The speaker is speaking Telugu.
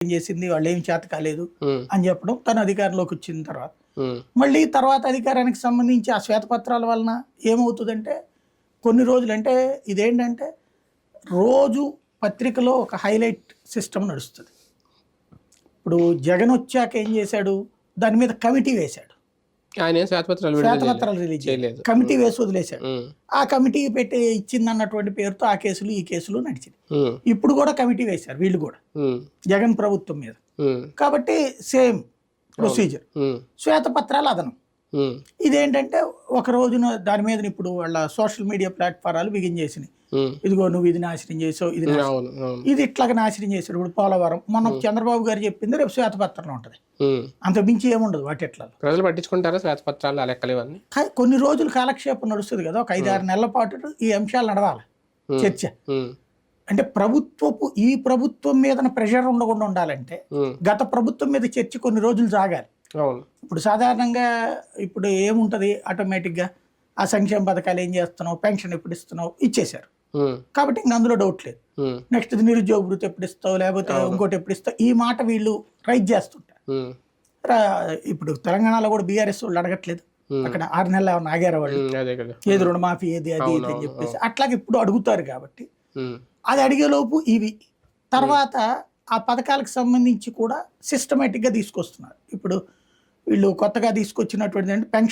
ఏం చేసింది, వాళ్ళు ఏం చేత కాలేదు ఉమ్, అని చెప్పడం. తను అధికారంలోకి వచ్చిన తర్వాత ఉమ్, మళ్ళీ తర్వాత అధికారానికి సంబంధించి ఆ శ్వేతపత్రాల వలన ఏమవుతుందంటే కొన్ని రోజులు అంటే ఇదేంటంటే రోజు పత్రికలో ఒక హైలైట్ సిస్టమ్ నడుస్తుంది. ఇప్పుడు జగన్ వచ్చాక ఏం చేశాడు, దాని మీద కమిటీ వేశాడు, ఆయన ఏం శ్వేతపత్రాలు విడుదల శ్వేతపత్రాలు రిలీజ్ చేయలేదు, చేయలేదు. కమిటీ వేసి వదిలేశాడు. ఉమ్, ఆ కమిటీ పెట్టి ఇచ్చిందన్నటువంటి పేరుతో ఆ కేసులు ఈ కేసులు నడిచింది. ఉమ్, ఇప్పుడు కూడా కమిటీ వేశారు వీళ్ళు కూడా ఉమ్, జగన్ ప్రభుత్వం మీద. ఉమ్, కాబట్టి సేమ్ ప్రొసీజర్, ఉమ్, శ్వేతపత్రాలు అదనం. ఉమ్, ఇదేంటంటే ఒక రోజున దాని మీద ఇప్పుడు వాళ్ళ సోషల్ మీడియా ప్లాట్ఫారాలు బిగించేసినాయి. ఉమ్, ఇదిగో నువ్వు ఇది నాశనం చేసావు, ఇది నాశనం, అవును అవును. ఇది ఇట్లాగా నాశనం చేశాడు. ఇప్పుడు పోలవరం మొన్న చంద్రబాబు గారు చెప్పింది రేపు శ్వేతపత్రంలో ఉంటుంది, ఉమ్. అంత మించి ఏముండదు వాటి ఎట్లా. ప్రజలు పట్టించుకుంటారా శ్వేతపత్రాలు ఆ లెక్కలు ఇవన్నీ? కొన్ని రోజులు కాలక్షేపం నడుస్తుంది కదా, ఒక 5-6 నెలల పాటు ఈ అంశాలు నడవాలి చర్చ. ఉమ్, అంటే ఈ ప్రభుత్వం మీద ప్రెషర్ ఉండకుండా ఉండాలంటే ఉమ్, గత ప్రభుత్వం మీద చర్చ కొన్ని రోజులు సాగాలి. అవును. ఇప్పుడు సాధారణంగా ఇప్పుడు ఏముంటుంది, ఆటోమేటిక్గా ఆ సంక్షేమ పథకాలు ఏం చేస్తున్నావు, పెన్షన్ ఎప్పుడు ఇస్తున్నావు, ఇచ్చేశారు. ఉమ్, కాబట్టి ఇంక అందులో డౌట్ లేదు. ఉమ్, నెక్స్ట్ నిరుద్యోగ వృత్తి ఎప్పుడు ఇస్తావు, లేకపోతే ఇంకోటి ఎప్పుడు ఇస్తావు, ఈ మాట వీళ్ళు రైజ్ చేస్తుంటారు. ఉమ్, ఇప్పుడు తెలంగాణలో కూడా బీఆర్ఎస్ వాళ్ళు అడగట్లేదు, అక్కడ 6 నెలలు ఏమన్నా ఆగారు వాళ్ళు, ఉమ్, అదే కదా. ఏది రుణమాఫీ ఏది అది ఇది అని చెప్పేసి అట్లాగే ఇప్పుడు అడుగుతారు. కాబట్టి ఉమ్, అది అడిగేలోపు ఇవి తర్వాత ఆ పథకాలకు సంబంధించి కూడా సిస్టమేటిక్గా తీసుకొస్తున్నారు. ఇప్పుడు వీళ్ళు కొత్తగా తీసుకొచ్చినటువంటి పెన్షన్